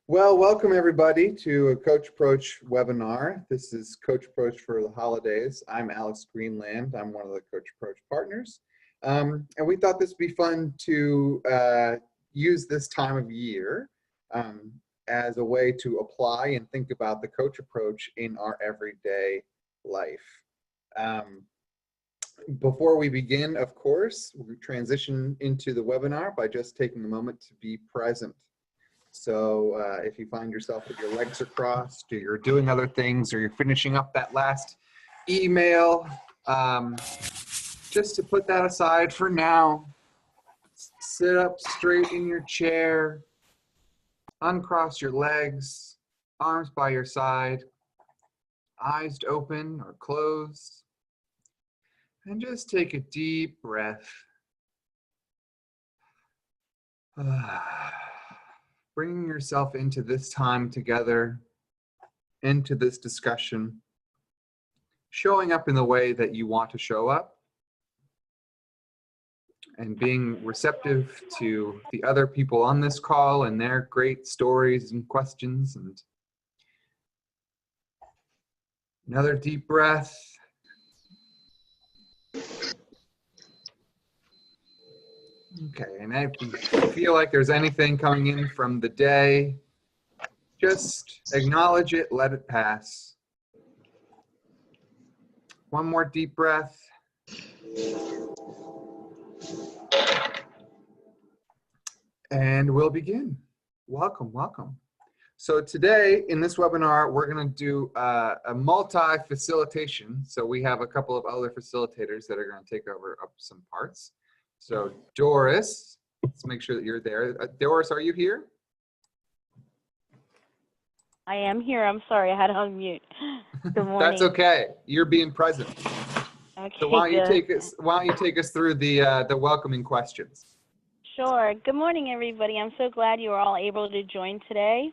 Well, welcome everybody to a Coach Approach webinar. This is Coach Approach for the holidays. I'm Alex Greenland. I'm one of the Coach Approach partners. And we thought this would be fun to use this time of year as a way to apply and think about the Coach Approach in our everyday life. Before we begin, of course, we transition into the webinar by just taking a moment to be present. So if you find yourself with your legs are crossed, or you're doing other things, or you're finishing up that last email, just to put that aside for now. Sit up straight in your chair, uncross your legs, arms by your side, eyes open or closed, and just take a deep breath. Bringing yourself into this time together, into this discussion, showing up in the way that you want to show up, and being receptive to the other people on this call and their great stories and questions. And another deep breath. Okay, and if you feel like there's anything coming in from the day, just acknowledge it, let it pass. One more deep breath. And we'll begin. Welcome, welcome. So today in this webinar, we're going to do a multi-facilitation. So we have a couple of other facilitators that are going to take over up some parts. So Doris, let's make sure that you're there. Doris, are you here? I am here. I'm sorry, I had to unmute. Good morning. That's okay. You're being present. Okay, so why don't you take us through the welcoming questions? Sure. Good morning, everybody. I'm so glad you are all able to join today.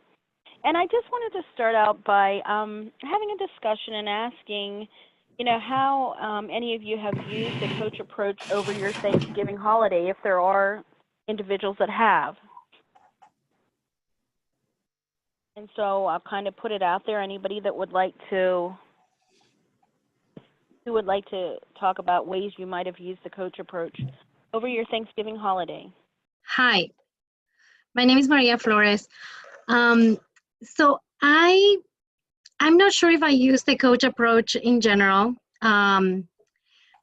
And I just wanted to start out by having a discussion and asking, you know, how any of you have used the Coach Approach over your Thanksgiving holiday, if there are individuals that have. And so I'll kind of put it out there. Anybody that would like to talk about ways you might have used the Coach Approach over your Thanksgiving holiday. Hi, my name is Maria Flores. So I'm not sure if I use the Coach Approach in general, but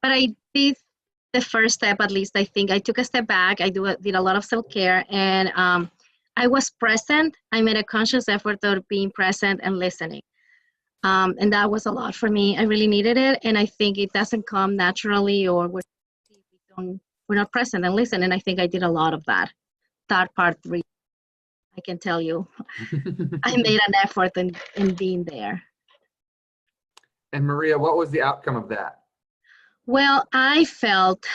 I did the first step. At least I think I took a step back. I did a lot of self-care, and I was present. I made a conscious effort of being present and listening. And that was a lot for me. I really needed it. And I think it doesn't come naturally, or we're not present and listen. And I think I did a lot of that. That part 3, I can tell you. I made an effort in being there. And Maria, what was the outcome of that? Well, I felt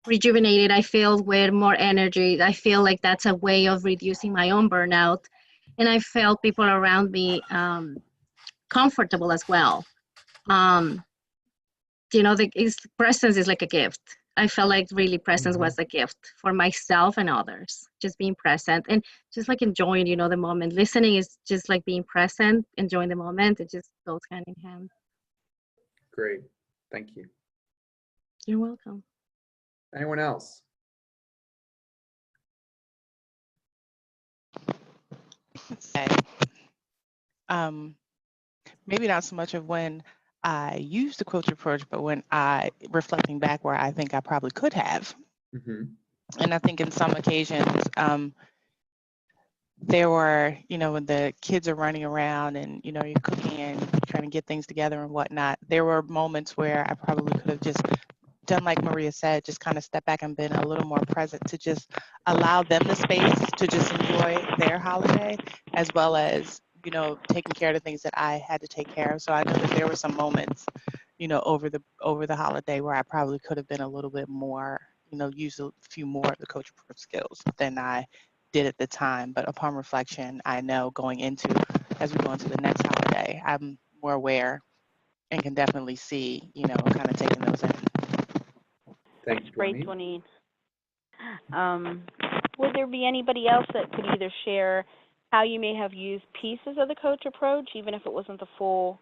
rejuvenated. I feel with more energy. I feel like that's a way of reducing my own burnout. And I felt people around me comfortable as well. You know, presence is like a gift. I felt like really presence was a gift for myself and others. Just being present and just like enjoying, you know, the moment. Listening is just like being present, enjoying the moment. It just goes hand in hand. Great. Thank you. You're welcome. Anyone else? Okay. Maybe not so much of when I used the Coach Approach, but when reflecting back where I think I probably could have. And I think in some occasions, there were, you know, when the kids are running around and, you know, you're cooking and trying to get things together and whatnot, there were moments where I probably could have just done like Maria said, just kind of step back and been a little more present to just allow them the space to just enjoy their holiday, as well as, you know, taking care of the things that I had to take care of. So I know that there were some moments, you know, over the holiday where I probably could have been a little bit more, you know, use a few more of the Coach Approach skills than I did at the time. But upon reflection, I know as we go into the next holiday, I'm more aware and can definitely see, you know, kind of taking those in. Thanks, Great, Twaneen. Would there be anybody else that could either share how you may have used pieces of the coach approach, even if it wasn't the full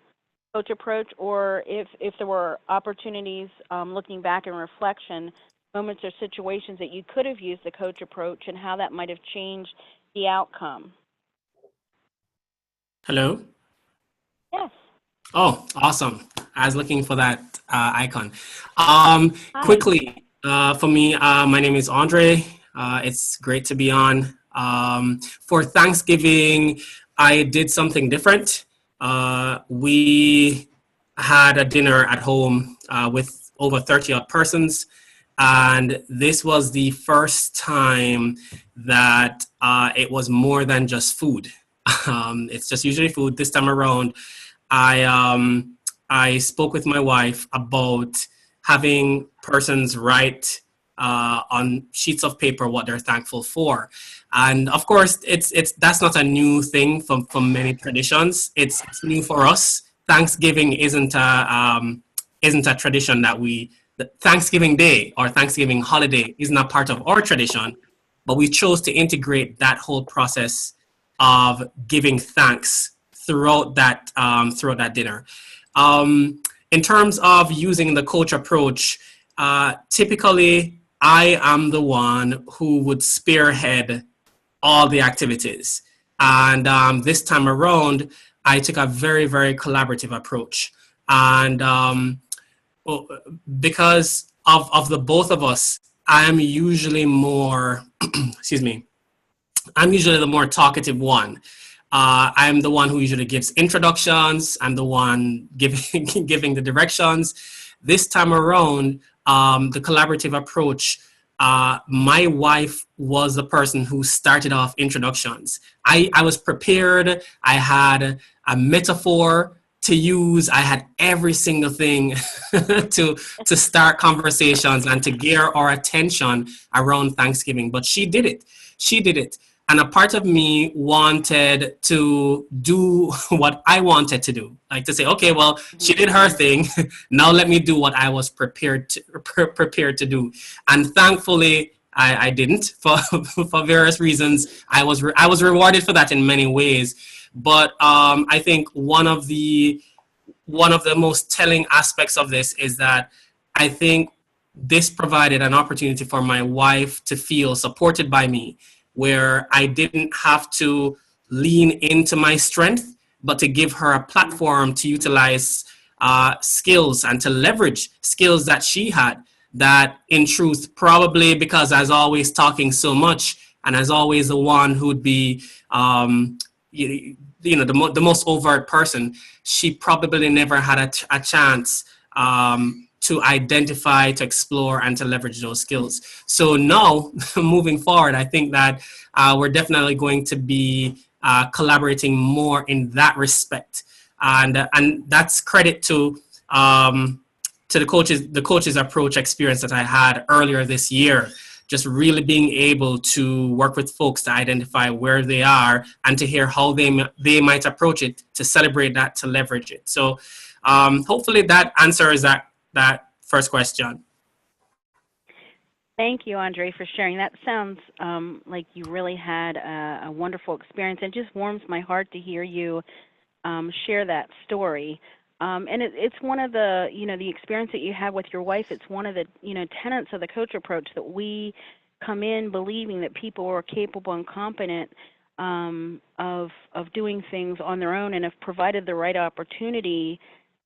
coach approach, or if there were opportunities, looking back in reflection, moments or situations that you could have used the coach approach and how that might have changed the outcome. Hello? Yes. Oh, awesome. I was looking for that icon. Hi. Quickly, for me, my name is Andre. It's great to be on. For Thanksgiving, I did something different. We had a dinner at home with over 30 odd persons. And this was the first time that it was more than just food. It's just usually food. This time around, I spoke with my wife about having persons write on sheets of paper what they're thankful for, and of course, that's not a new thing from many traditions. It's new for us. Thanksgiving isn't a tradition that Thanksgiving Day or Thanksgiving holiday is not part of our tradition, but we chose to integrate that whole process of giving thanks throughout that dinner. In terms of using the coach approach, typically I am the one who would spearhead all the activities, and this time around, I took a very, very collaborative approach, and because of the both of us, I am usually more, excuse me, I'm usually the more talkative one. I'm the one who usually gives introductions. I'm the one giving giving the directions. This time around, the collaborative approach, my wife was the person who started off introductions. I was prepared. I had a metaphor to use. I had every single thing to start conversations and to gear our attention around Thanksgiving. But she did it. She did it. And a part of me wanted to do what I wanted to do, like to say, okay, well, she did her thing. Now let me do what I was prepared to do. And thankfully, I didn't for various reasons. I was rewarded for that in many ways. But I think one of the most telling aspects of this is that I think this provided an opportunity for my wife to feel supported by me, where I didn't have to lean into my strength, but to give her a platform to utilize skills and to leverage skills that she had, that in truth, probably because I was always talking so much and as always the one who'd be, the most overt person, she probably never had a chance to identify, to explore, and to leverage those skills. So now, moving forward, I think that we're definitely going to be collaborating more in that respect, and that's credit to the coaches approach experience that I had earlier this year. Just really being able to work with folks to identify where they are and to hear how they might approach it, to celebrate that, to leverage it. So hopefully that answers that first question. Thank you, Andre, for sharing. That sounds like you really had a wonderful experience, and just warms my heart to hear you share that story. And it's one of the, the experience that you had with your wife. It's one of the, tenets of the coach approach, that we come in believing that people are capable and competent of doing things on their own, and if provided the right opportunity,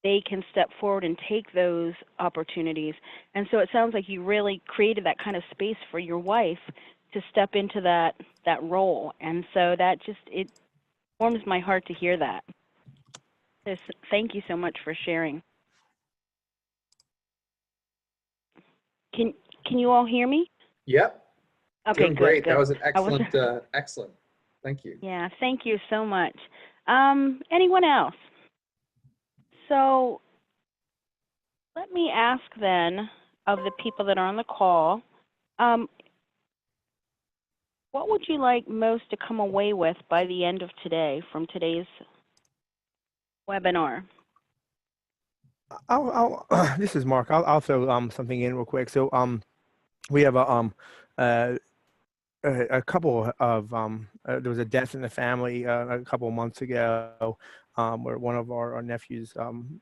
they can step forward and take those opportunities. And so it sounds like you really created that kind of space for your wife to step into that role. And so that it warms my heart to hear that. Thank you so much for sharing. Can you all hear me? Yep. Okay, Doing great. Good. That was an excellent, excellent. Thank you. Yeah, thank you so much. Anyone else? So let me ask then, of the people that are on the call, what would you like most to come away with by the end of today from today's webinar? This is Mark. I'll throw something in real quick. So we have a couple of there was a death in the family a couple of months ago, where one of our nephews, one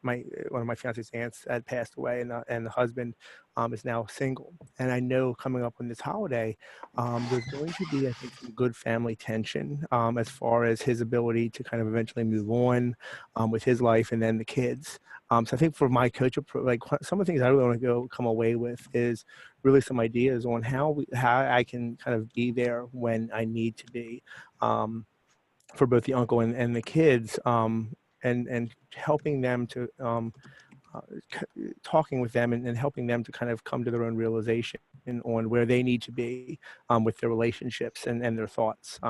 of my fiance's aunts had passed away, and the husband is now single. And I know coming up on this holiday, there's going to be, I think, some good family tension as far as his ability to kind of eventually move on with his life and then the kids. So I think for my coach approach, like some of the things I really want to come away with is really some ideas on how I can kind of be there when I need to be. For both the uncle and the kids, and helping them to talking with them and helping them to kind of come to their own realization on where they need to be with their relationships and their thoughts.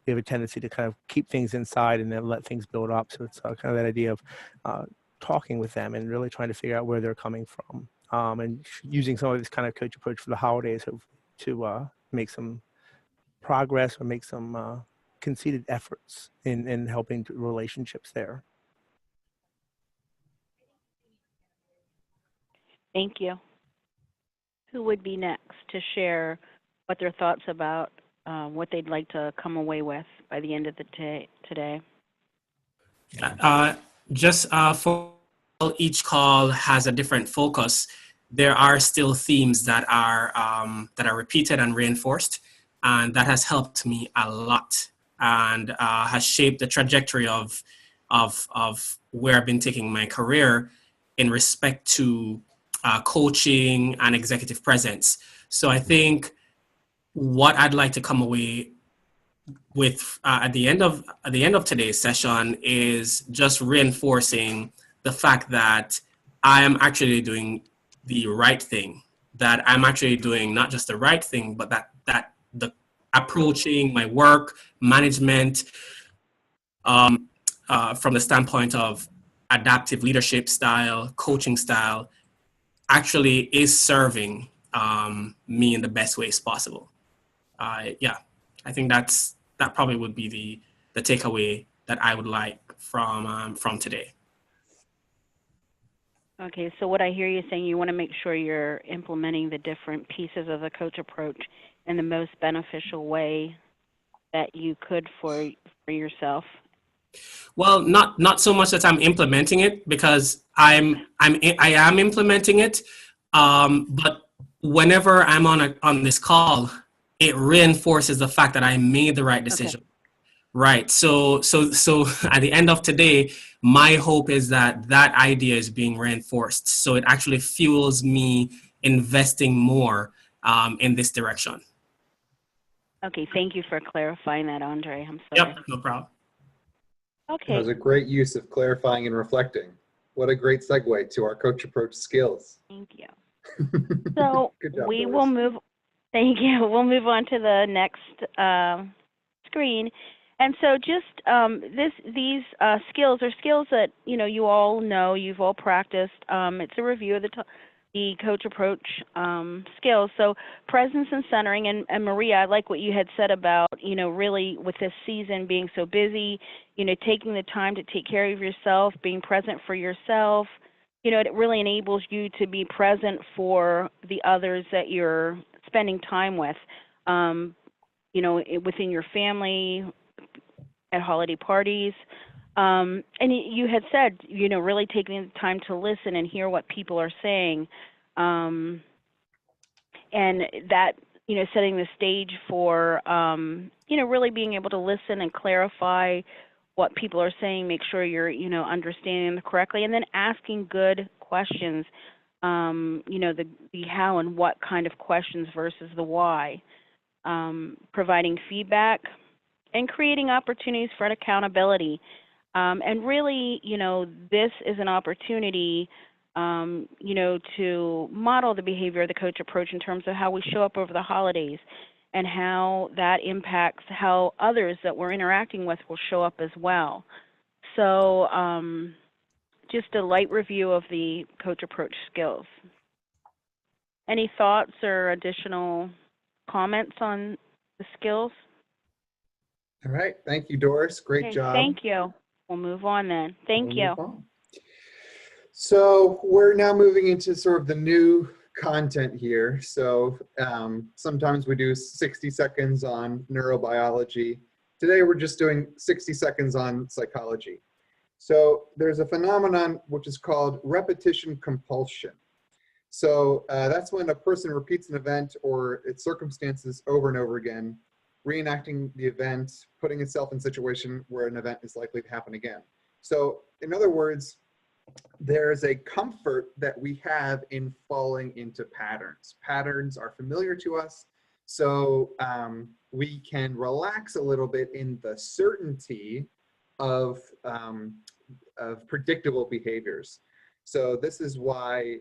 We have a tendency to kind of keep things inside and then let things build up. So it's kind of that idea of talking with them and really trying to figure out where they're coming from, and using some of this kind of coach approach for the holidays to make some progress or make some conceded efforts in helping relationships there. Thank you. Who would be next to share what their thoughts about what they'd like to come away with by the end of the day today? Just for each call has a different focus. There are still themes that are repeated and reinforced, and that has helped me a lot and has shaped the trajectory of where I've been taking my career in respect to coaching and executive presence. So I think what I'd like to come away with at the end of today's session is just reinforcing the fact that I am actually doing the right thing, that I'm actually doing not just the right thing, but that the approaching my work management from the standpoint of adaptive leadership style, coaching style, actually is serving me in the best ways possible. Yeah, I think that probably would be the takeaway that I would like from today. Okay, so what I hear you saying, you want to make sure you're implementing the different pieces of the coach approach in the most beneficial way that you could for yourself. Well, not so much that I'm implementing it, because I am implementing it, but whenever I'm on this call, it reinforces the fact that I made the right decision. Okay. Right. So at the end of today, my hope is that idea is being reinforced. So it actually fuels me investing more in this direction. Okay. Thank you for clarifying that, Andre. I'm sorry. Yep. No problem. Okay. That was a great use of clarifying and reflecting. What a great segue to our coach approach skills. Thank you. So Good job, we Doris. will move. Thank you. We'll move on to the next screen. And so just these skills are skills that, you all know, you've all practiced. It's a review of the coach approach skills. So presence and centering. And Maria, I like what you had said about, really with this season being so busy, taking the time to take care of yourself, being present for yourself. It really enables you to be present for the others that you're spending time with, within your family, at holiday parties. And you had said, really taking the time to listen and hear what people are saying. And that, setting the stage for, really being able to listen and clarify what people are saying, make sure you're, understanding them correctly, and then asking good questions, the how and what kind of questions versus the why, providing feedback, and creating opportunities for accountability. And really, this is an opportunity, to model the behavior of the coach approach in terms of how we show up over the holidays and how that impacts how others that we're interacting with will show up as well. So just a light review of the coach approach skills. Any thoughts or additional comments on the skills? All right. Thank you, Doris. Great job. Thank you. We'll move on then. Thank you. So we're now moving into sort of the new content here. So sometimes we do 60 seconds on neurobiology. Today we're just doing 60 seconds on psychology. So there's a phenomenon which is called repetition compulsion. So that's when a person repeats an event or its circumstances over and over again, reenacting the event, putting itself in a situation where an event is likely to happen again. So in other words, there's a comfort that we have in falling into patterns. Patterns are familiar to us, so we can relax a little bit in the certainty of predictable behaviors. So this is why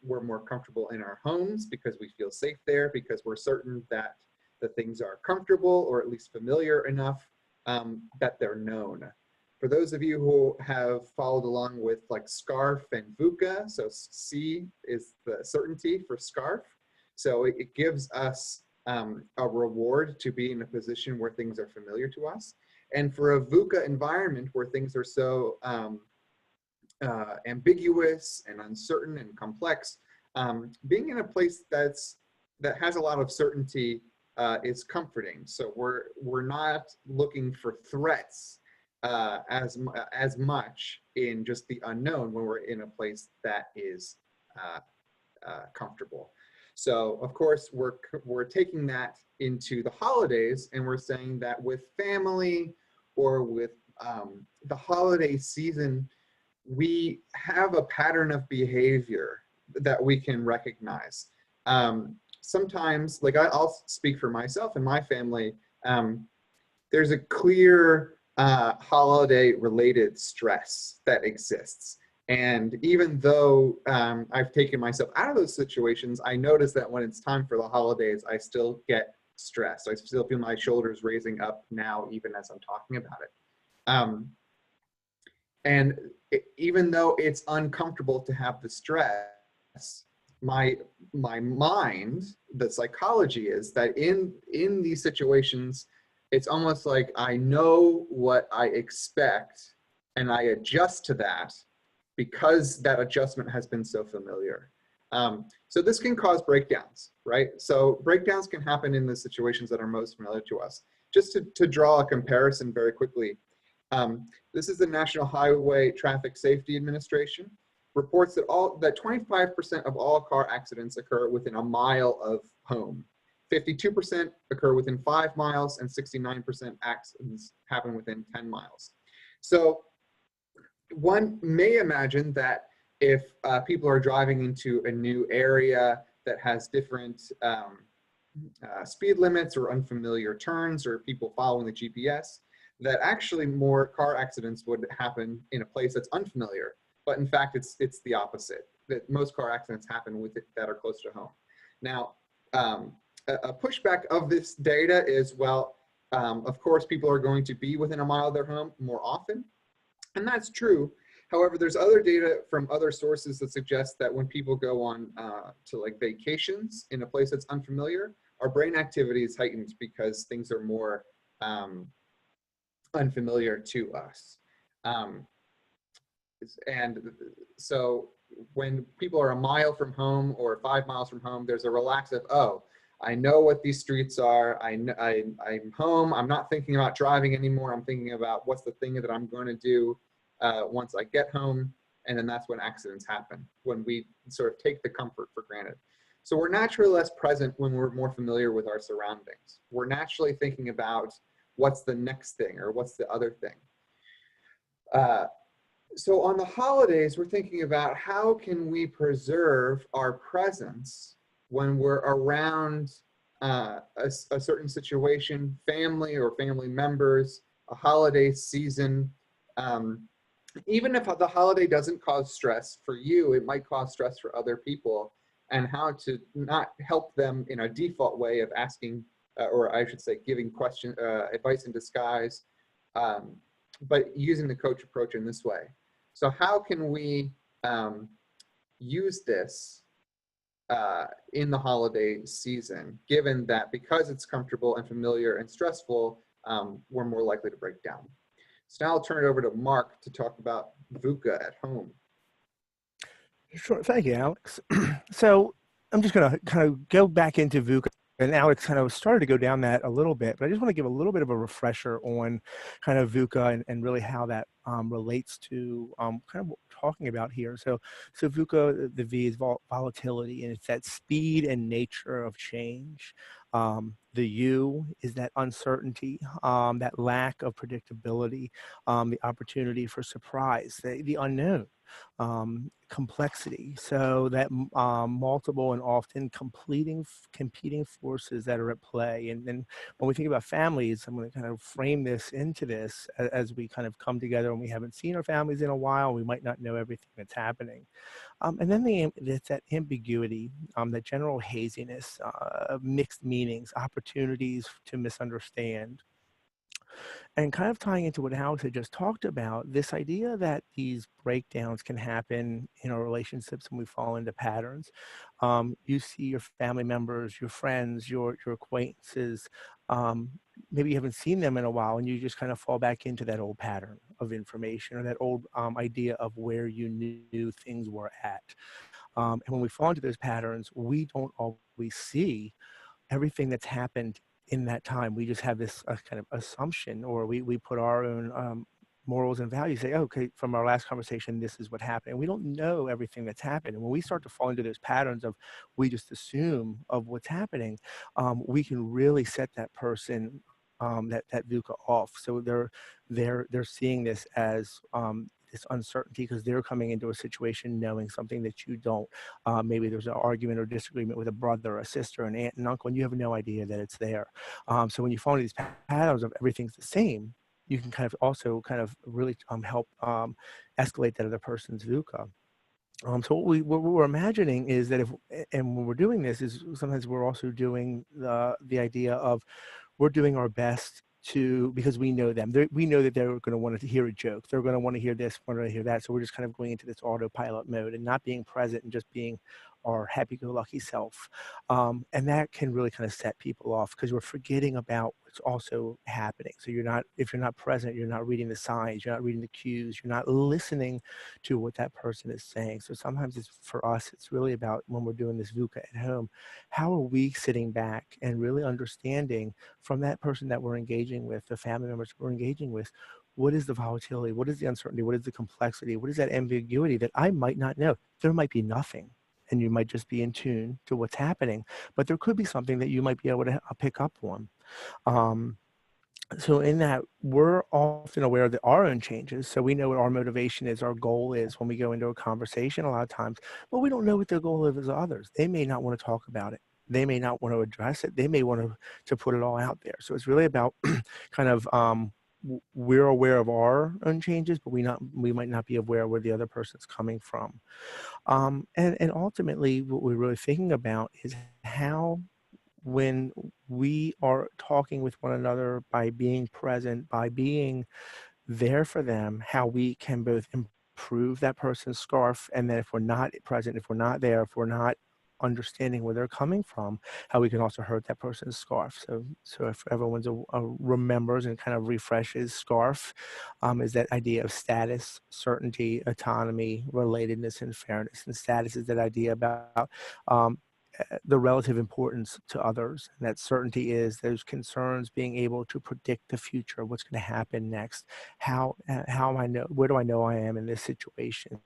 we're more comfortable in our homes, because we feel safe there, because we're certain that the things are comfortable or at least familiar enough that they're known. For those of you who have followed along with like SCARF and VUCA, so C is the certainty for SCARF. So it gives us a reward to be in a position where things are familiar to us. And for a VUCA environment where things are so ambiguous and uncertain and complex, being in a place that has a lot of certainty is comforting. So we're not looking for threats as much in just the unknown when we're in a place that is comfortable. So of course we're taking that into the holidays, and we're saying that with family or with the holiday season, we have a pattern of behavior that we can recognize. Sometimes, like I'll speak for myself and my family, there's a clear holiday-related stress that exists. And even though I've taken myself out of those situations, I notice that when it's time for the holidays, I still get stressed. I still feel my shoulders raising up now, even as I'm talking about it. And even though it's uncomfortable to have the stress, my mind, the psychology is that in these situations, it's almost like I know what I expect and I adjust to that because that adjustment has been so familiar. So this can cause breakdowns, right? So breakdowns can happen in the situations that are most familiar to us. Just to draw a comparison very quickly, this is the National Highway Traffic Safety Administration, reports that 25% of all car accidents occur within a mile of home. 52% occur within 5 miles, and 69% accidents happen within 10 miles. So one may imagine that if people are driving into a new area that has different speed limits or unfamiliar turns or people following the GPS, that actually more car accidents would happen in a place that's unfamiliar. But in fact, it's the opposite, that most car accidents happen with it that are close to home. Now, a pushback of this data is, well, of course, people are going to be within a mile of their home more often, and that's true. However, there's other data from other sources that suggest that when people go on to like vacations in a place that's unfamiliar, our brain activity is heightened because things are more unfamiliar to us. And so when people are a mile from home or 5 miles from home, there's a relax of, oh, I know what these streets are. I'm home. I'm not thinking about driving anymore. I'm thinking about what's the thing that I'm going to do once I get home. And then that's when accidents happen, when we sort of take the comfort for granted. So we're naturally less present when we're more familiar with our surroundings. We're naturally thinking about what's the next thing or what's the other thing. So on the holidays, we're thinking about how can we preserve our presence when we're around a certain situation, family or family members, a holiday season. Even if the holiday doesn't cause stress for you, it might cause stress for other people, and how to not help them in a default way of asking, or I should say giving advice in disguise, but using the coach approach in this way. So how can we use this in the holiday season, given that because it's comfortable and familiar and stressful, we're more likely to break down. So now I'll turn it over to Mark to talk about VUCA at home. Sure, thank you, Alex. So I'm just going to kind of go back into VUCA. And Alex kind of started to go down that a little bit, but I just want to give a little bit of a refresher on kind of VUCA and really how that relates to kind of what we're talking about here. So VUCA, the V is volatility, and it's that speed and nature of change. The U is that uncertainty, that lack of predictability, the opportunity for surprise, the unknown. Complexity, so that multiple and often competing forces that are at play. And then when we think about families, I'm going to kind of frame this into this as we kind of come together and we haven't seen our families in a while. We might not know everything that's happening. And then it's that ambiguity, that general haziness, mixed meanings, opportunities to misunderstand. And kind of tying into what Alex had just talked about, this idea that these breakdowns can happen in our relationships when we fall into patterns. You see your family members, your friends, your acquaintances, maybe you haven't seen them in a while and you just kind of fall back into that old pattern of information or that old idea of where you knew things were at. And when we fall into those patterns, we don't always see everything that's happened in that time. We just have this kind of assumption, or we put our own morals and values, say, okay, from our last conversation, this is what happened. And we don't know everything that's happened. And when we start to fall into those patterns of, we just assume of what's happening, we can really set that person, that VUCA off. So they're seeing this as this uncertainty because they're coming into a situation knowing something that you don't. Maybe there's an argument or disagreement with a brother, a sister, an aunt and uncle, and you have no idea that it's there. So when you fall into these patterns of everything's the same, you can kind of also kind of really help escalate that other person's VUCA. So what we're imagining is that and when we're doing this is sometimes we're also doing the idea of we're doing our best because we know them. We know that they're going to want to hear a joke. They're going to want to hear this, want to hear that. So we're just kind of going into this autopilot mode and not being present and just being our happy-go-lucky self. And that can really kind of set people off because we're forgetting about what's also happening. So if you're not present, you're not reading the signs, you're not reading the cues, you're not listening to what that person is saying. So sometimes for us, it's really about when we're doing this VUCA at home, how are we sitting back and really understanding from that person that we're engaging with, the family members we're engaging with, what is the volatility? What is the uncertainty? What is the complexity? What is that ambiguity that I might not know? There might be nothing, and you might just be in tune to what's happening, but there could be something that you might be able to pick up on. So in that, we're often aware of our own changes. So we know what our motivation is, our goal is when we go into a conversation a lot of times, but we don't know what their goal is as others. They may not want to talk about it. They may not want to address it. They may want to put it all out there. So it's really about kind of, we're aware of our own changes, but we might not be aware of where the other person's coming from. And ultimately, what we're really thinking about is how, when we are talking with one another, by being present, by being there for them, how we can both improve that person's scarf, and then if we're not present, if we're not there, if we're not understanding where they're coming from, how we can also hurt that person's scarf. So if everyone's remembers and kind of refreshes, scarf is that idea of status, certainty, autonomy, relatedness, and fairness. And status is that idea about the relative importance to others. And that certainty is those concerns, being able to predict the future, what's going to happen next, how am I know, where do I know I am in this situation?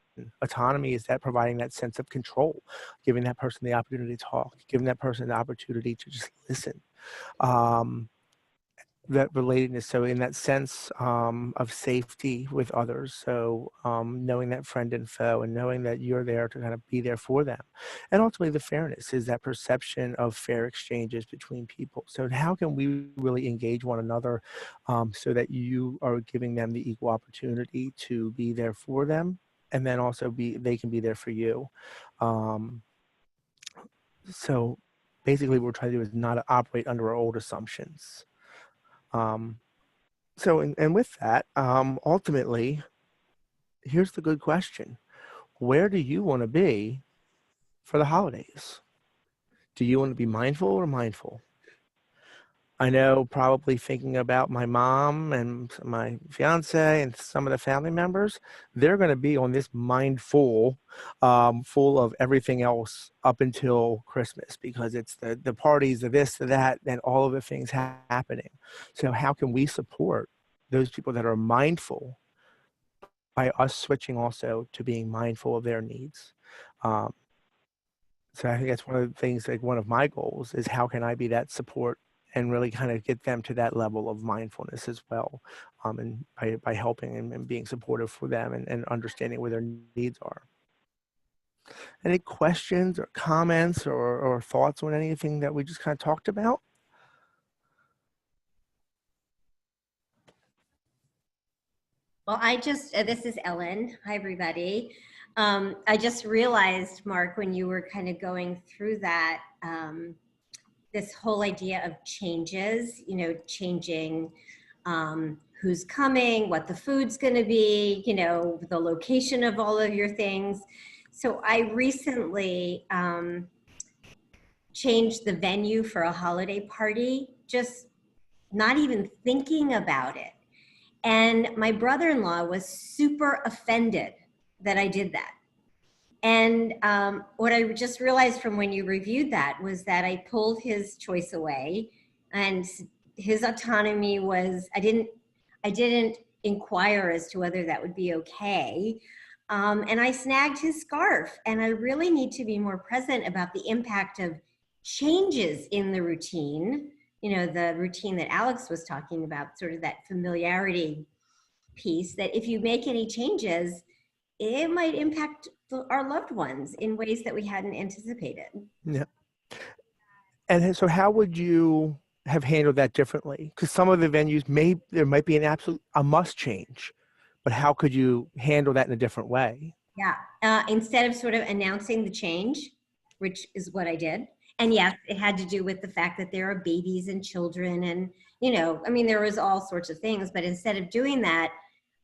Autonomy is that providing that sense of control, giving that person the opportunity to talk, giving that person the opportunity to just listen. That relatedness, so in that sense of safety with others, so knowing that friend and foe, and knowing that you're there to kind of be there for them. And ultimately the fairness is that perception of fair exchanges between people. So how can we really engage one another so that you are giving them the equal opportunity to be there for them, and then also they can be there for you. So basically what we're trying to do is not operate under our old assumptions. So, and with that, ultimately, here's the good question. Where do you want to be for the holidays? Do you want to be mindful or mindful? I know probably thinking about my mom and my fiance and some of the family members, they're going to be on this mindful, full of everything else up until Christmas, because it's the parties, the this, the that, and all of the things happening. So how can we support those people that are mindful by us switching also to being mindful of their needs? Um, so I think that's one of the things, like one of my goals is how can I be that support and really kind of get them to that level of mindfulness as well, and by helping and being supportive for them and understanding where their needs are. Any questions or comments or thoughts on anything that we just kind of talked about? Well, this is Ellen. Hi, everybody. I just realized, Mark, when you were kind of going through that, this whole idea of changes, changing who's coming, what the food's going to be, the location of all of your things. So I recently changed the venue for a holiday party, just not even thinking about it. And my brother-in-law was super offended that I did that. And what I just realized from when you reviewed that was that I pulled his choice away, and his autonomy was, I didn't inquire as to whether that would be okay. And I snagged his scarf, and I really need to be more present about the impact of changes in the routine, the routine that Alex was talking about, sort of that familiarity piece, that if you make any changes, it might impact our loved ones in ways that we hadn't anticipated. Yeah. And so how would you have handled that differently? Because some of the venues, there might be a must change, but how could you handle that in a different way? Yeah, instead of sort of announcing the change, which is what I did. And yes, it had to do with the fact that there are babies and children and, there was all sorts of things, but instead of doing that,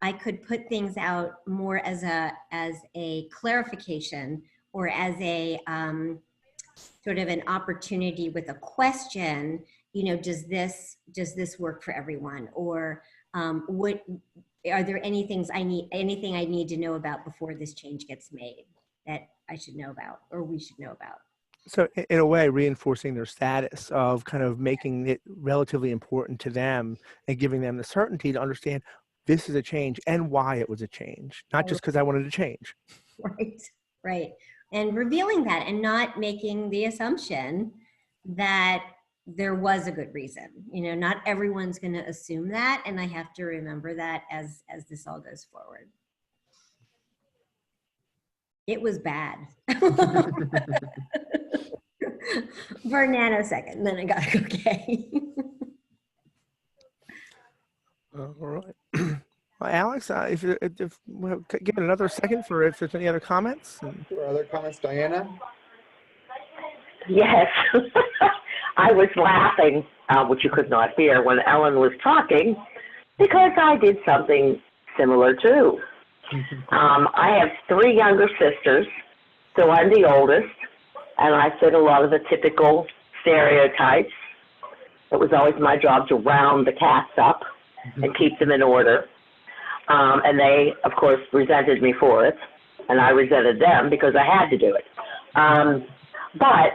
I could put things out more as a clarification, or as a sort of an opportunity with a question. Does this work for everyone? Or are there anything I need to know about before this change gets made that I should know about, or we should know about? So in a way, reinforcing their status of kind of making it relatively important to them and giving them the certainty to understand this is a change and why it was a change, not just because I wanted to change. Right. And revealing that and not making the assumption that there was a good reason. Not everyone's going to assume that, and I have to remember that as this all goes forward. It was bad. For a nanosecond, then I got okay. All right. Well, Alex, if we'll give it another second for if there's any other comments. Or other comments, Diana? Yes. I was laughing, which you could not hear, when Ellen was talking, because I did something similar too. I have 3 younger sisters, so I'm the oldest, and I fit a lot of the typical stereotypes. It was always my job to round the cats up and keep them in order. And they, of course, resented me for it, and I resented them because I had to do it. But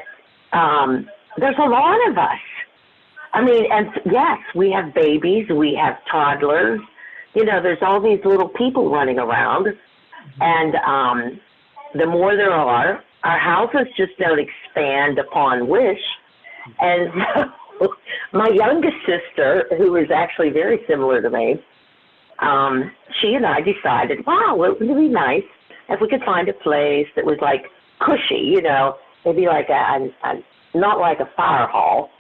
there's a lot of us. And yes, we have babies, we have toddlers. There's all these little people running around, and the more there are, our houses just don't expand upon wish. And so my youngest sister, who is actually very similar to me, she and I decided, wow, it would be nice if we could find a place that was like cushy, maybe like not like a fire hall,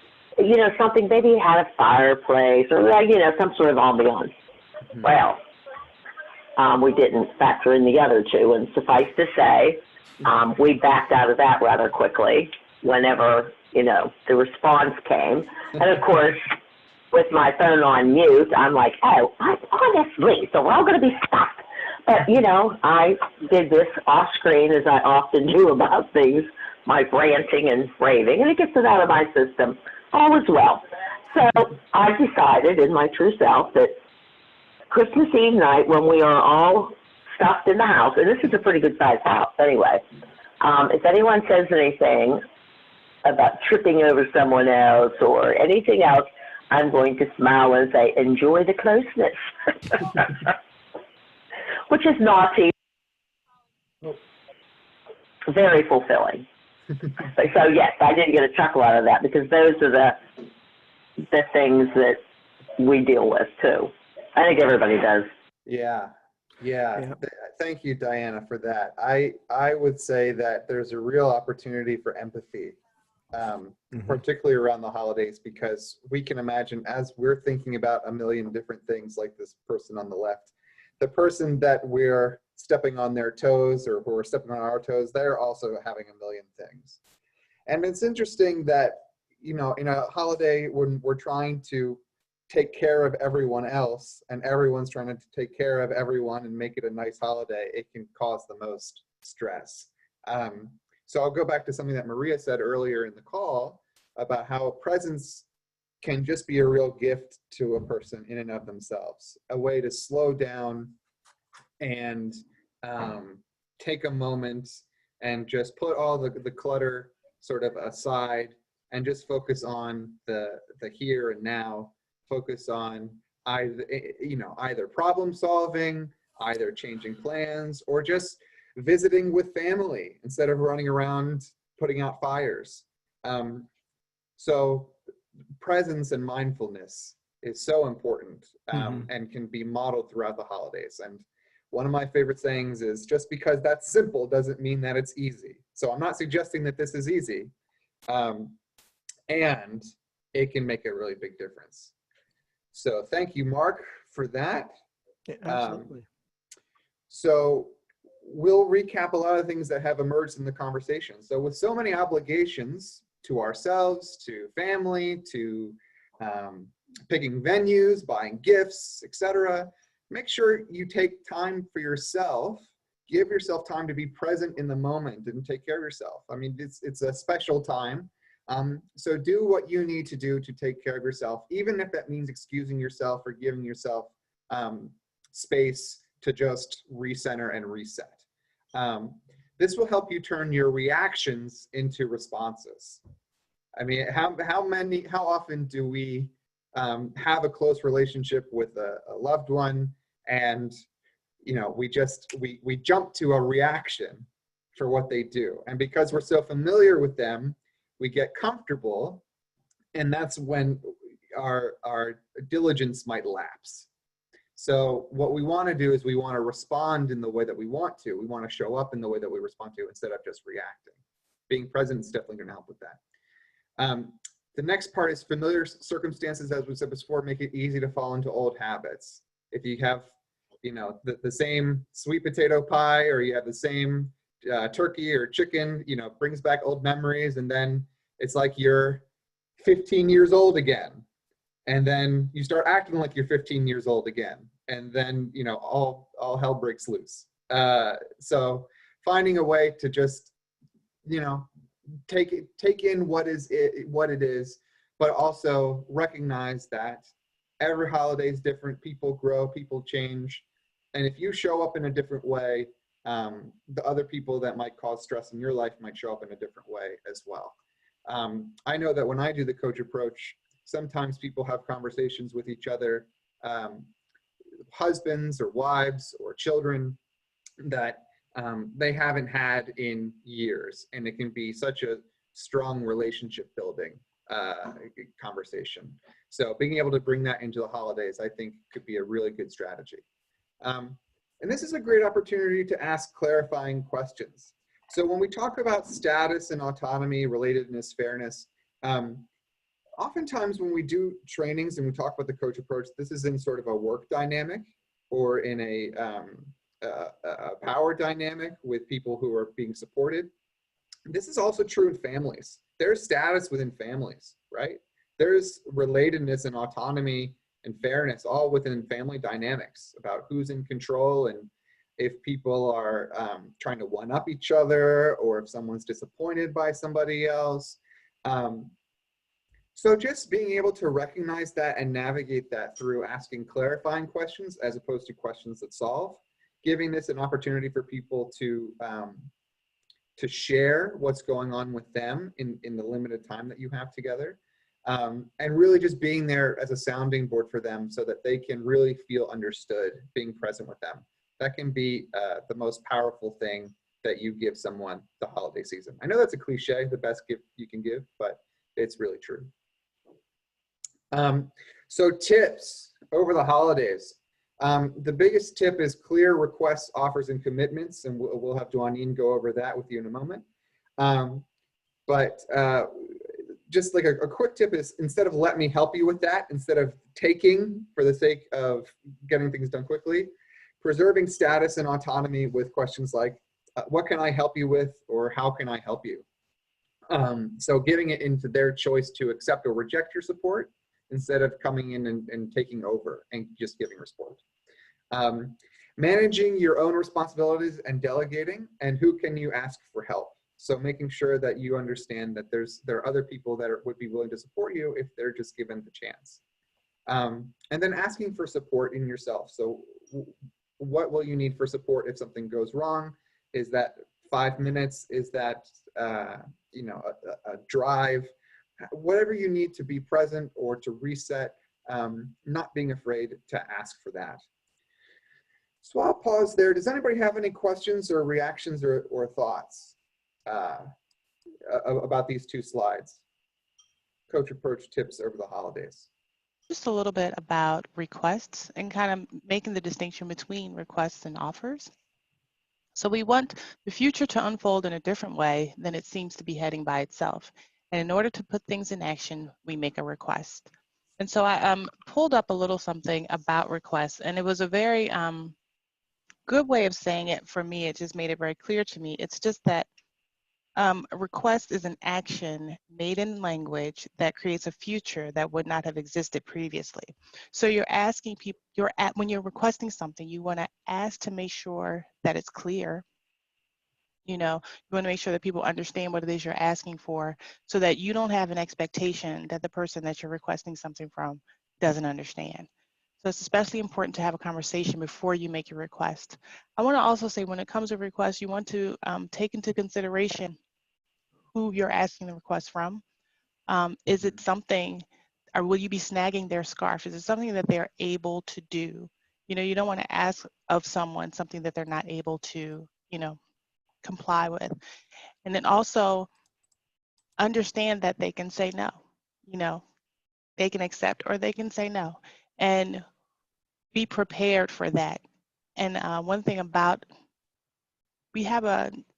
something, maybe had a fireplace or, some sort of ambiance. Mm-hmm. Well, we didn't factor in the other two, and suffice to say, we backed out of that rather quickly whenever, the response came. And of course, with my phone on mute, I'm like, oh, honestly, so we're all going to be stuck. But, I did this off screen, as I often do about things, my ranting and raving, and it gets it out of my system. All is well. So I decided in my true self that Christmas Eve night, when we are all stuffed in the house, and this is a pretty good sized house anyway, if anyone says anything about tripping over someone else or anything else, I'm going to smile and say, enjoy the closeness, which is naughty, very fulfilling. So yes, I did get a chuckle out of that because those are the things that we deal with too. I think everybody does. Yeah. Thank you, Diana, for that. I would say that there's a real opportunity for empathy, particularly around the holidays, because we can imagine, as we're thinking about a million different things like this person on the left, the person that we're stepping on their toes or who are stepping on our toes, they're also having a million things. And it's interesting that, you know, in a holiday when we're trying to take care of everyone else and everyone's trying to take care of everyone and make it a nice holiday, it can cause the most stress. So I'll go back to something that Maria said earlier in the call about how presence can just be a real gift to a person in and of themselves, a way to slow down and take a moment and just put all the clutter sort of aside and just focus on the here and now. Focus on either problem solving, either changing plans, or just visiting with family instead of running around putting out fires. So presence and mindfulness is so important and can be modeled throughout the holidays. And one of my favorite sayings is, just because that's simple doesn't mean that it's easy. So I'm not suggesting that this is easy, and it can make a really big difference. So thank you, Mark, for that. Yeah, absolutely. So we'll recap a lot of things that have emerged in the conversation. So with so many obligations to ourselves, to family, to picking venues, buying gifts, etc., make sure you take time for yourself. Give yourself time to be present in the moment and take care of yourself. I mean, it's a special time. So do what you need to do to take care of yourself, even if that means excusing yourself or giving yourself space to just recenter and reset. This will help you turn your reactions into responses. I mean, how often do we have a close relationship with a loved one, and we jump to a reaction for what they do, and because we're so familiar with them, we get comfortable, and that's when our diligence might lapse. So what we want to do is we want to respond in the way that we want to. We want to show up in the way that we respond to instead of just reacting. Being present is definitely going to help with that. The next part is familiar circumstances, as we said before, make it easy to fall into old habits. If you have, the same sweet potato pie, or you have the same turkey or chicken, brings back old memories, and then it's like you're 15 years old again, and then you start acting like you're 15 years old again, and then all hell breaks loose. So finding a way to just take in what it is, but also recognize that every holiday is different. People grow, people change, and if you show up in a different way, the other people that might cause stress in your life might show up in a different way as well. I know that when I do the coach approach, sometimes people have conversations with each other, husbands or wives or children, that they haven't had in years, and it can be such a strong relationship building conversation. So being able to bring that into the holidays, I think, could be a really good strategy. And this is a great opportunity to ask clarifying questions. So when we talk about status and autonomy, relatedness, fairness, oftentimes when we do trainings and we talk about the coach approach, this is in sort of a work dynamic or in a power dynamic with people who are being supported. This is also true in families. There's status within families, right? There's relatedness and autonomy and fairness all within family dynamics about who's in control, and if people are trying to one-up each other, or if someone's disappointed by somebody else. So just being able to recognize that and navigate that through asking clarifying questions as opposed to questions that solve, giving this an opportunity for people to share what's going on with them in the limited time that you have together. And really just being there as a sounding board for them so that they can really feel understood, being present with them. That can be the most powerful thing that you give someone the holiday season. I know that's a cliche, the best gift you can give, but it's really true. So tips over the holidays. The biggest tip is clear requests, offers, and commitments, and we'll have Duanine go over that with you in a moment. But just like a quick tip is, instead of let me help you with that, instead of taking for the sake of getting things done quickly, preserving status and autonomy with questions like, what can I help you with, or how can I help you? So giving it into their choice to accept or reject your support, instead of coming in and taking over and just giving support. Managing your own responsibilities and delegating, and who can you ask for help? So making sure that you understand that there are other people that would be willing to support you if they're just given the chance. And then asking for support in yourself. So what will you need for support if something goes wrong? Is that 5 minutes? Is that you know, a drive? Whatever you need to be present or to reset, not being afraid to ask for that. So I'll pause there. Does anybody have any questions or reactions or thoughts about these two slides? Coach approach tips over the holidays. Just a little bit about requests and kind of making the distinction between requests and offers. So we want the future to unfold in a different way than it seems to be heading by itself. And in order to put things in action, we make a request. And so I pulled up a little something about requests, and it was a very good way of saying it for me. It just made it very clear to me. It's just that a request is an action made in language that creates a future that would not have existed previously. So you're asking people, when you're requesting something, you want to ask to make sure that it's clear. You know, you want to make sure that people understand what it is you're asking for, so that you don't have an expectation that the person that you're requesting something from doesn't understand. So it's especially important to have a conversation before you make your request. I want to also say, when it comes to requests, you want to take into consideration who you're asking the request from. Is it something, or will you be snagging their scarf? Is it something that they're able to do? You know, you don't want to ask of someone something that they're not able to, you know, comply with. And then also understand that they can say no. You know, they can accept or they can say no, and be prepared for that. And one thing about,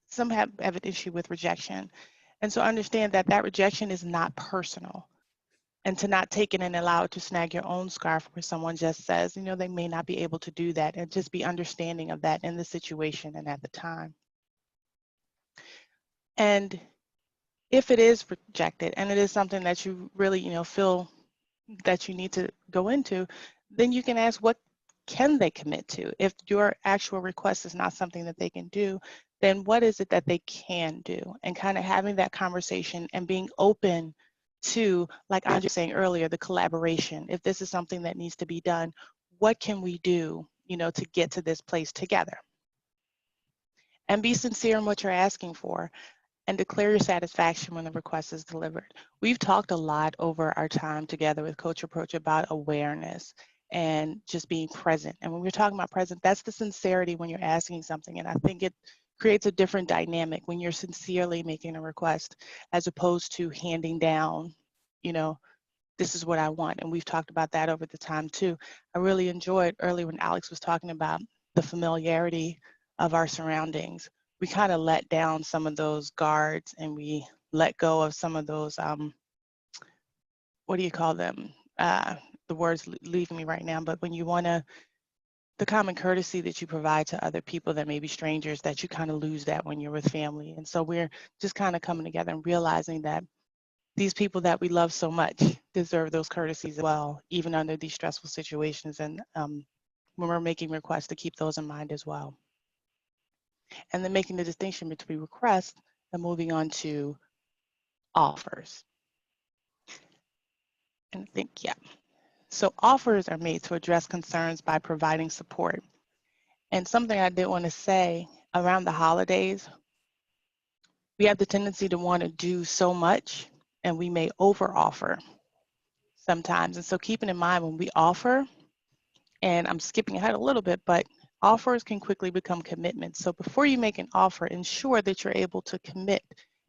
some have an issue with rejection. And so understand that that rejection is not personal, and to not take it and allow it to snag your own scarf where someone just says, you know, they may not be able to do that, and just be understanding of that in the situation and at the time. And if it is rejected and it is something that you really, you know, feel that you need to go into, then you can ask, what can they commit to? If your actual request is not something that they can do, then what is it that they can do? And kind of having that conversation and being open to, like Andre was saying earlier, the collaboration. If this is something that needs to be done, what can we do, you know, to get to this place together? And be sincere in what you're asking for, and declare your satisfaction when the request is delivered. We've talked a lot over our time together with Coach Approach about awareness and just being present. And when we're talking about present, that's the sincerity when you're asking something. And I think it creates a different dynamic when you're sincerely making a request, as opposed to handing down, you know, this is what I want. And we've talked about that over the time too. I really enjoyed earlier when Alex was talking about the familiarity of our surroundings. We kind of let down some of those guards, and we let go of some of those, what do you call them? The word's leaving me right now, but when you want to, the common courtesy that you provide to other people that may be strangers, that you kind of lose that when you're with family. And so we're just kind of coming together and realizing that these people that we love so much deserve those courtesies as well, even under these stressful situations. And when we're making requests, to keep those in mind as well. And then making the distinction between requests and moving on to offers. And I think, yeah. So offers are made to address concerns by providing support. And something I did want to say around the holidays, we have the tendency to want to do so much and we may over offer sometimes. And so keeping in mind when we offer, and I'm skipping ahead a little bit, but offers can quickly become commitments. So before you make an offer, ensure that you're able to commit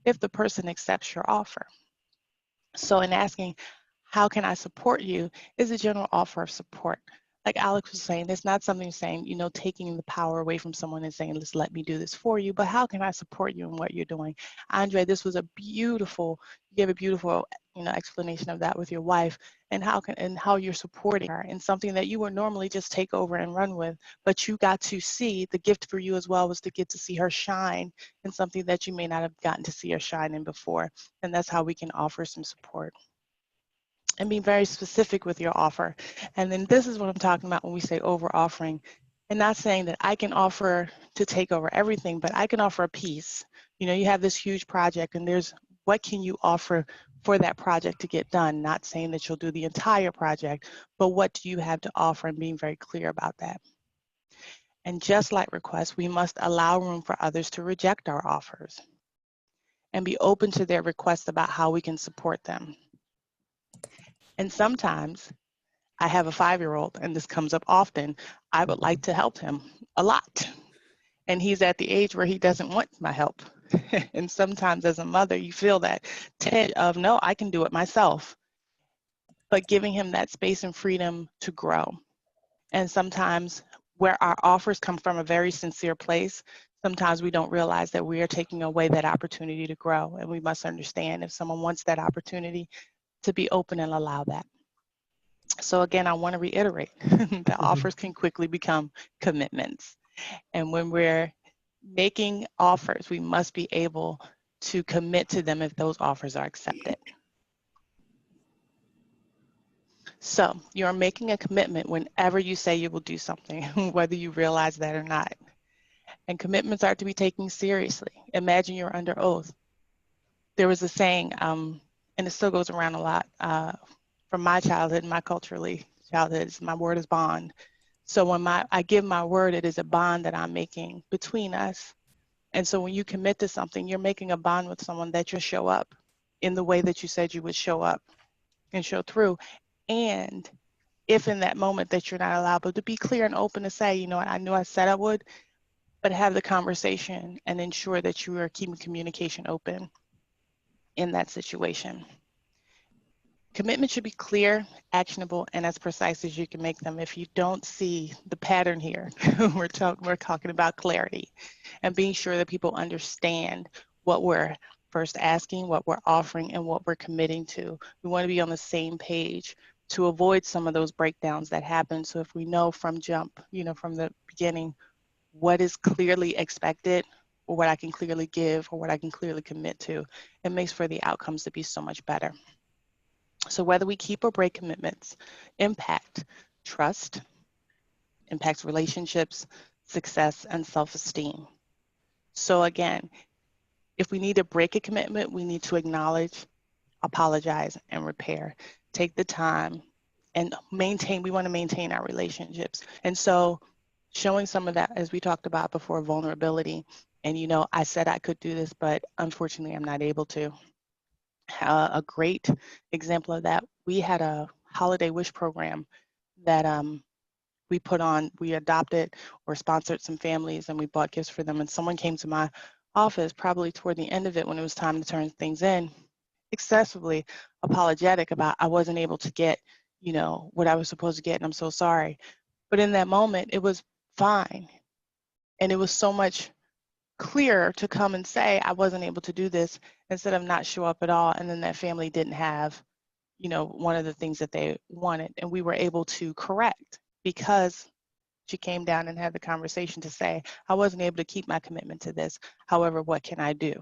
if the person accepts your offer. So in asking, how can I support you, is a general offer of support. Like Alex was saying, it's not something saying, you know, taking the power away from someone and saying, let's let me do this for you, but how can I support you in what you're doing? Andre, this was a beautiful, you gave a beautiful, you know, explanation of that with your wife and how you're supporting her in something that you would normally just take over and run with, but you got to see the gift for you as well was to get to see her shine in something that you may not have gotten to see her shine in before. And that's how we can offer some support. And be very specific with your offer. And then this is what I'm talking about when we say over offering, and not saying that I can offer to take over everything, but I can offer a piece. You know, you have this huge project and there's what can you offer for that project to get done? Not saying that you'll do the entire project, but what do you have to offer and being very clear about that. And just like requests, we must allow room for others to reject our offers and be open to their requests about how we can support them. And sometimes I have a 5-year-old, and this comes up often. I would like to help him a lot. And he's at the age where he doesn't want my help. And sometimes as a mother, you feel that tinge of, no, I can do it myself. But giving him that space and freedom to grow. And sometimes where our offers come from a very sincere place, sometimes we don't realize that we are taking away that opportunity to grow. And we must understand if someone wants that opportunity to be open and allow that. So again, I want to reiterate that offers can quickly become commitments. And when we're making offers, we must be able to commit to them if those offers are accepted. So you're making a commitment whenever you say you will do something, whether you realize that or not. And commitments are to be taken seriously. Imagine you're under oath. There was a saying, and it still goes around a lot from my childhood, my culturally childhood, my word is bond. So when I give my word, it is a bond that I'm making between us. And so when you commit to something, you're making a bond with someone that you'll show up in the way that you said you would show up and show through. And if in that moment that you're not allowed, but to be clear and open to say, you know, I knew I said I would, but have the conversation and ensure that you are keeping communication open in that situation. Commitment should be clear, actionable, and as precise as you can make them. If you don't see the pattern here, we're talking about clarity and being sure that people understand what we're first asking, what we're offering, and what we're committing to. We want to be on the same page to avoid some of those breakdowns that happen. So if we know from jump, you know, from the beginning, what is clearly expected or what I can clearly give or what I can clearly commit to, it makes for the outcomes to be so much better. So whether we keep or break commitments impact trust, impacts relationships, success, and self-esteem. So again, if we need to break a commitment, we need to acknowledge, apologize, and repair. Take the time and maintain, we want to maintain our relationships. And so showing some of that, as we talked about before, vulnerability. And you know, I said I could do this, but unfortunately I'm not able to. A great example of that, we had a holiday wish program that we put on, we adopted or sponsored some families and we bought gifts for them. And someone came to my office probably toward the end of it when it was time to turn things in, excessively apologetic about I wasn't able to get, you know, what I was supposed to get and I'm so sorry. But in that moment, it was fine. And it was so much clearer to come and say I wasn't able to do this instead of not show up at all, and then that family didn't have, you know, one of the things that they wanted, and we were able to correct because she came down and had the conversation to say I wasn't able to keep my commitment to this, however, what can I do?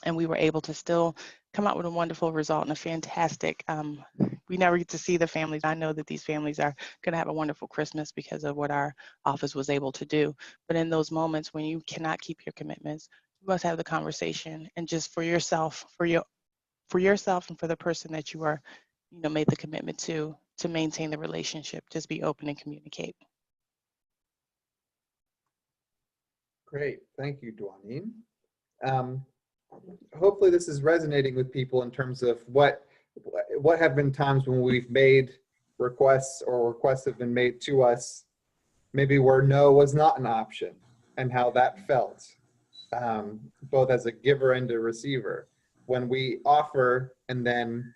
And we were able to still come out with a wonderful result and a fantastic, we never get to see the families. I know that these families are going to have a wonderful Christmas because of what our office was able to do. But in those moments when you cannot keep your commitments, you must have the conversation and just for yourself, for yourself and for the person that you are made the commitment to maintain the relationship. Just be open and communicate. Great, thank you, Dwaneen. Hopefully this is resonating with people in terms of what have been times when we've made requests or requests have been made to us, maybe where no was not an option, and how that felt, both as a giver and a receiver. When we offer and then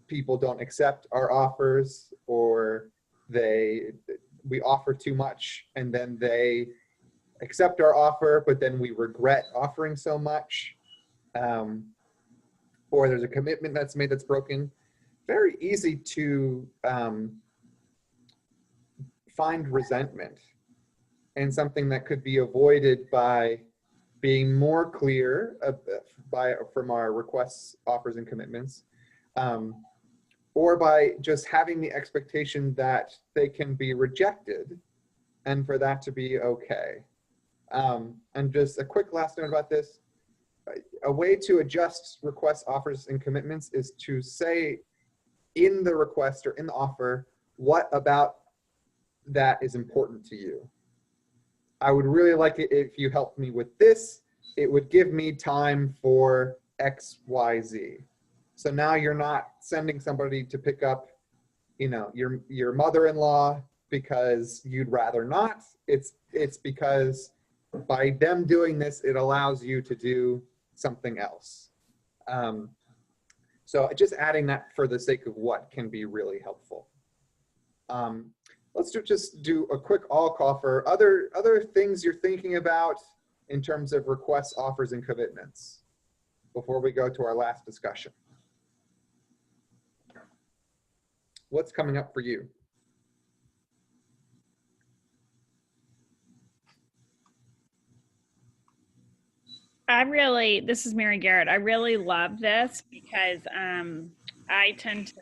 people don't accept our offers, or we offer too much and then they accept our offer, but then we regret offering so much, or there's a commitment that's made that's broken. Very easy to find resentment, and something that could be avoided by being more clear from our requests, offers, and commitments, or by just having the expectation that they can be rejected and for that to be okay. And just a quick last note about this, a way to adjust requests, offers, and commitments is to say in the request or in the offer, what about that is important to you? I would really like it if you helped me with this. It would give me time for X, Y, Z. So now you're not sending somebody to pick up, your mother-in-law because you'd rather not. It's because by them doing this, it allows you to do something else. So just adding that for the sake of what can be really helpful. Let's just do a quick all call for other things you're thinking about in terms of requests, offers, and commitments before we go to our last discussion. What's coming up for you? This is Mary Garrett. I really love this because I tend to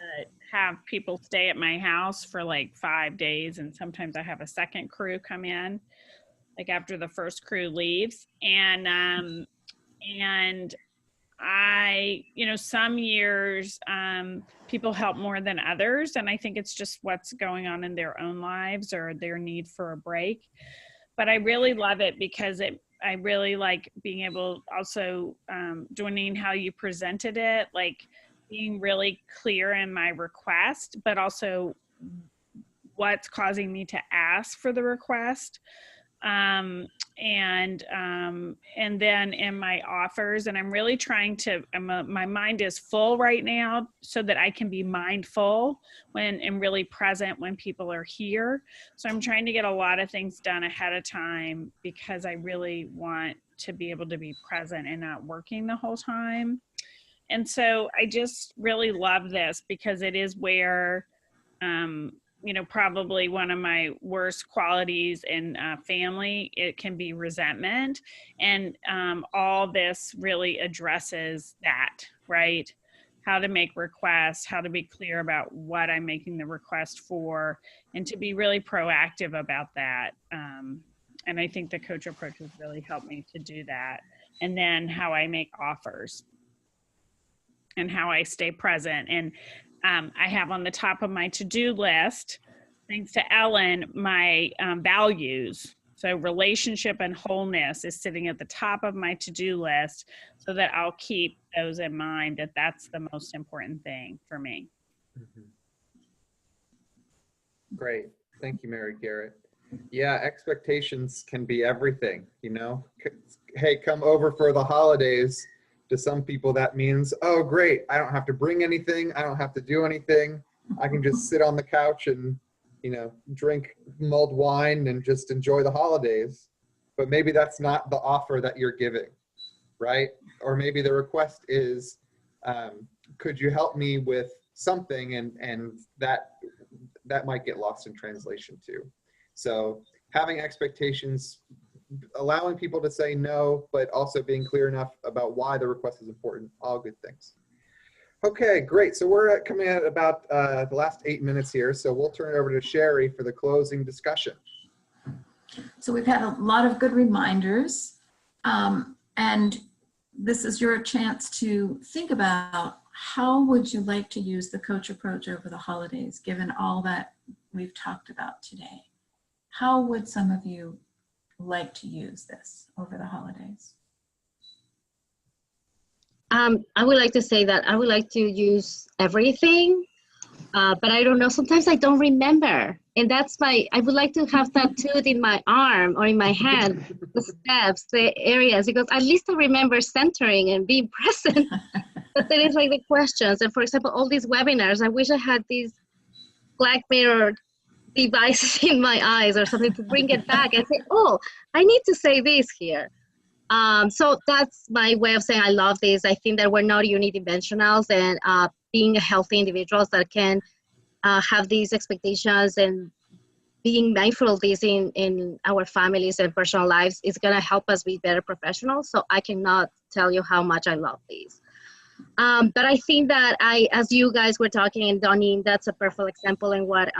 have people stay at my house for like 5 days, and sometimes I have a second crew come in, like after the first crew leaves. And I, some years people help more than others, and I think it's just what's going on in their own lives or their need for a break. But I really love it because I really like being able also, Dwaneen, how you presented it, like being really clear in my request, but also what's causing me to ask for the request. And then in my offers, and I'm really trying to, my mind is full right now so that I can be mindful and really present when people are here. So I'm trying to get a lot of things done ahead of time because I really want to be able to be present and not working the whole time. And so I just really love this because it is where, probably one of my worst qualities in family, it can be resentment. And all this really addresses that, right? How to make requests, how to be clear about what I'm making the request for, and to be really proactive about that. And I think the coach approach has really helped me to do that. And then how I make offers and how I stay present. And I have on the top of my to-do list, thanks to Ellen, my values. So relationship and wholeness is sitting at the top of my to-do list so that I'll keep those in mind, that that's the most important thing for me. Mm-hmm. Great. Thank you, Mary Garrett. Yeah, expectations can be everything, Hey, come over for the holidays. To some people, that means, oh, great, I don't have to bring anything. I don't have to do anything. I can just sit on the couch and, drink mulled wine and just enjoy the holidays. But maybe that's not the offer that you're giving, right? Or maybe the request is, could you help me with something? And that might get lost in translation too. So having expectations, allowing people to say no, but also being clear enough about why the request is important, all good things. Okay, great. So we're coming at about the last 8 minutes here. So we'll turn it over to Sherry for the closing discussion. So we've had a lot of good reminders. And this is your chance to think about how would you like to use the coach approach over the holidays, given all that we've talked about today? How would some of you like to use this over the holidays? I would like to say that I would like to use everything, but I don't know. Sometimes I don't remember. And that's I would like to have tattooed in my arm or in my hand, the steps, the areas, because at least I remember centering and being present. But then it's like the questions. And for example, all these webinars, I wish I had these black mirror devices in my eyes or something to bring it back and say, oh, I need to say this here. So that's my way of saying I love this. I think that we're not unidimensionals, and being healthy individuals that can have these expectations and being mindful of this in our families and personal lives is going to help us be better professionals. So I cannot tell you how much I love these. But I think that as you guys were talking, and Donnie, that's a perfect example in what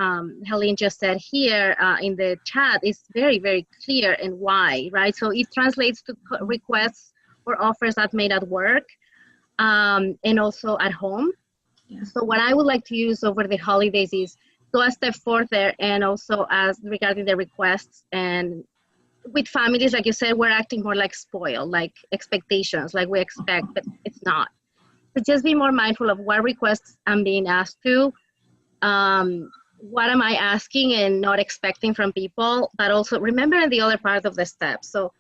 Helene just said here in the chat. Is very, very clear and why, right? So it translates to requests or offers that made at work and also at home. Yeah. So what I would like to use over the holidays is go a step further, and also as regarding the requests, and with families, like you said, we're acting more like spoiled, like expectations, like we expect, but it's not. So just be more mindful of what requests I'm being asked to, what am I asking and not expecting from people, but also remembering the other part of the steps. So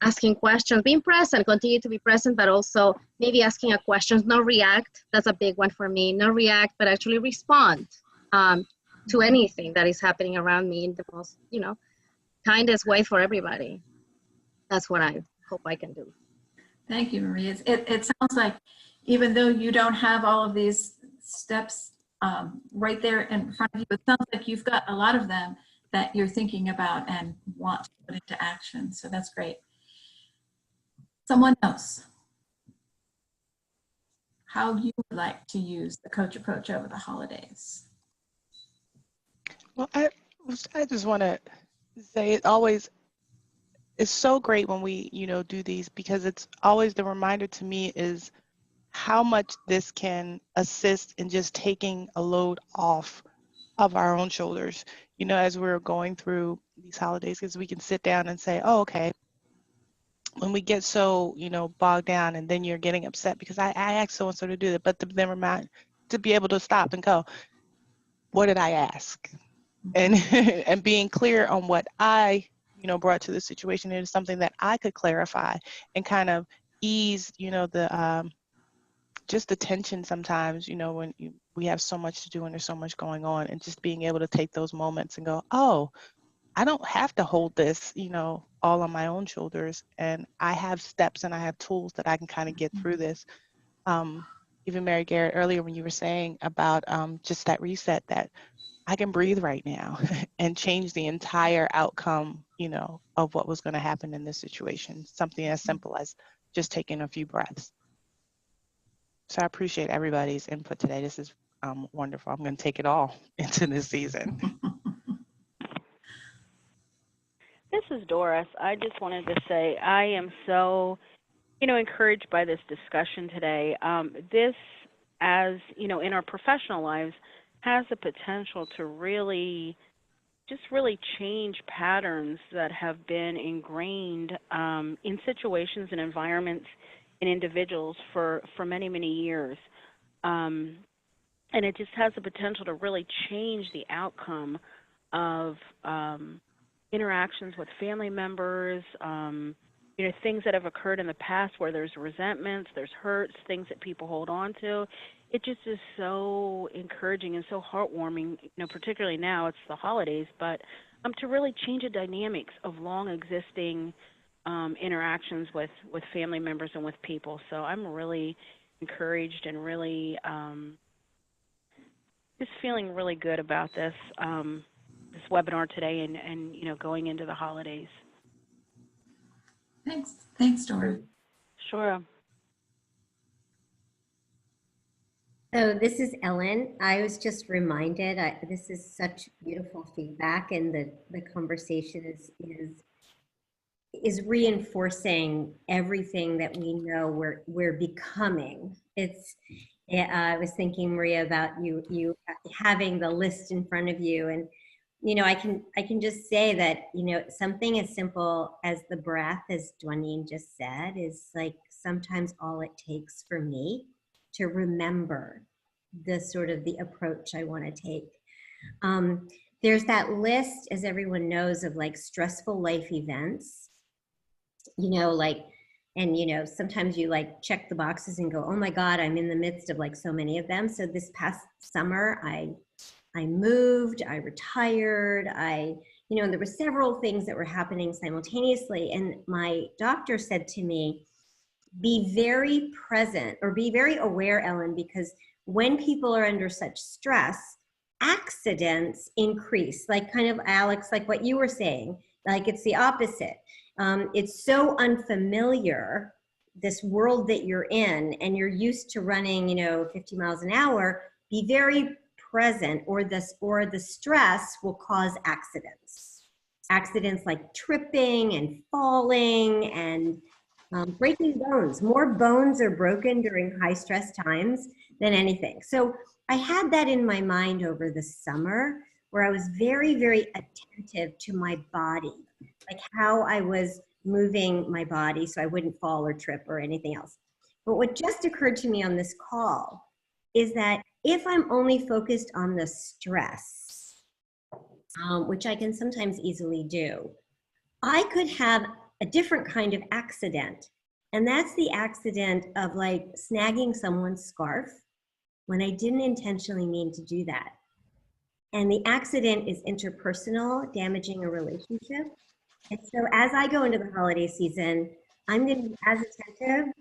asking questions, being present, continue to be present, but also maybe asking a question, not react. That's a big one for me. Not react, but actually respond to anything that is happening around me in the most, kindest way for everybody. That's what I hope I can do. Thank you, Maria. It sounds like even though you don't have all of these steps right there in front of you, it sounds like you've got a lot of them that you're thinking about and want to put into action. So that's great. Someone else, how you would like to use the coach approach over the holidays? Well, I just want to say it's so great when we, do these, because it's always the reminder to me is how much this can assist in just taking a load off of our own shoulders, as we're going through these holidays, because we can sit down and say, oh, okay, when we get so, bogged down, and then you're getting upset because I asked so-and-so to do that, but to be able to stop and go, what did I ask? And and being clear on what I, brought to the situation is something that I could clarify and kind of ease, the just the tension sometimes, when we have so much to do and there's so much going on, and just being able to take those moments and go, oh, I don't have to hold this, all on my own shoulders, and I have steps and I have tools that I can kind of get through this. Even Mary Garrett, earlier when you were saying about just that reset, that I can breathe right now and change the entire outcome, of what was going to happen in this situation. Something as simple as just taking a few breaths. So I appreciate everybody's input today. This is wonderful. I'm going to take it all into this season. This is Doris. I just wanted to say I am so, encouraged by this discussion today. This, as, in our professional lives, has the potential to really change patterns that have been ingrained in situations and environments and individuals for many, many years. And it just has the potential to really change the outcome of interactions with family members, things that have occurred in the past where there's resentments, there's hurts, things that people hold on to. It just is so encouraging and so heartwarming, particularly now it's the holidays, but to really change the dynamics of long existing interactions with family members and with people. So I'm really encouraged and really just feeling really good about this this webinar today and going into the holidays. Thanks, Dora. Sure. So this is Ellen. I was just reminded, this is such beautiful feedback, and the conversation is reinforcing everything that we know we're becoming. Yeah, I was thinking, Maria, about you having the list in front of you, and I can just say that something as simple as the breath, as Dwaneen just said, is like sometimes all it takes for me to remember the sort of the approach I want to take. There's that list, as everyone knows, of like stressful life events, and sometimes you like check the boxes and go, oh my God, I'm in the midst of like so many of them. So this past summer, I moved, I retired, there were several things that were happening simultaneously. And my doctor said to me, be very present or be very aware, Ellen, because when people are under such stress, accidents increase. Like kind of, Alex, like what you were saying, like it's the opposite. It's so unfamiliar, this world that you're in, and you're used to running, 50 miles an hour. Be very present, or the stress will cause accidents. Accidents like tripping and falling and breaking bones. More bones are broken during high stress times than anything. So I had that in my mind over the summer, where I was very, very attentive to my body, like how I was moving my body so I wouldn't fall or trip or anything else. But what just occurred to me on this call is that if I'm only focused on the stress, which I can sometimes easily do, I could have a different kind of accident. And that's the accident of like snagging someone's scarf when I didn't intentionally mean to do that. And the accident is interpersonal, damaging a relationship. And so as I go into the holiday season, I'm going to be as attentive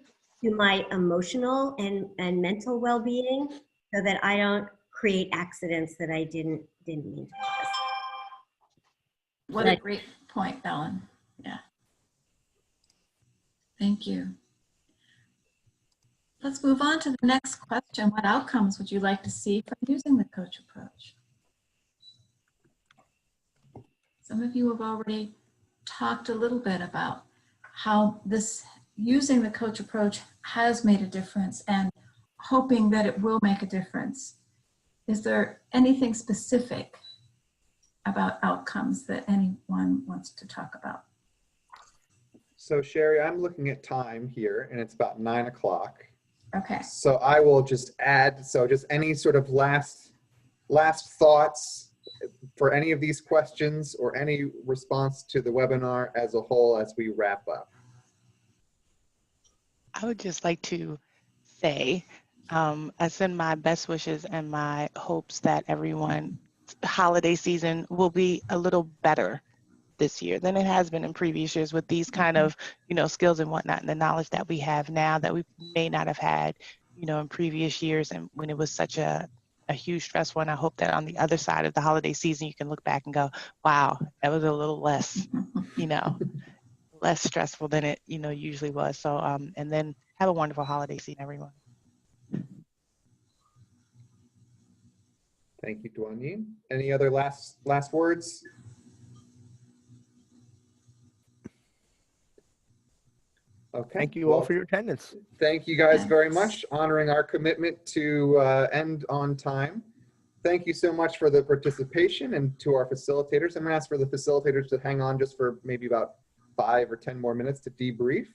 to my emotional and mental well-being so that I don't create accidents that I didn't mean to cause. What a great point, Ellen. Yeah. Thank you. Let's move on to the next question. What outcomes would you like to see from using the coach approach? Some of you have already talked a little bit about how this using the coach approach has made a difference and hoping that it will make a difference. Is there anything specific about outcomes that anyone wants to talk about? So Sherry, I'm looking at time here and it's about 9 o'clock. Okay. So I will just add, just any sort of last thoughts for any of these questions or any response to the webinar as a whole as we wrap up. I would just like to say, I send my best wishes and my hopes that everyone's holiday season will be a little better this year than it has been in previous years with these kind of, skills and whatnot, and the knowledge that we have now that we may not have had, in previous years, and when it was such a huge stressful. And I hope that on the other side of the holiday season, you can look back and go, wow, that was a little less, less stressful than it, usually was. So, and then have a wonderful holiday season, everyone. Thank you, Dwaneen. Any other last words? Okay. Thank you all for your attendance. Thank you guys very much, honoring our commitment to end on time. Thank you so much for the participation, and to our facilitators. I'm going to ask for the facilitators to hang on just for maybe about 5 or 10 more minutes to debrief.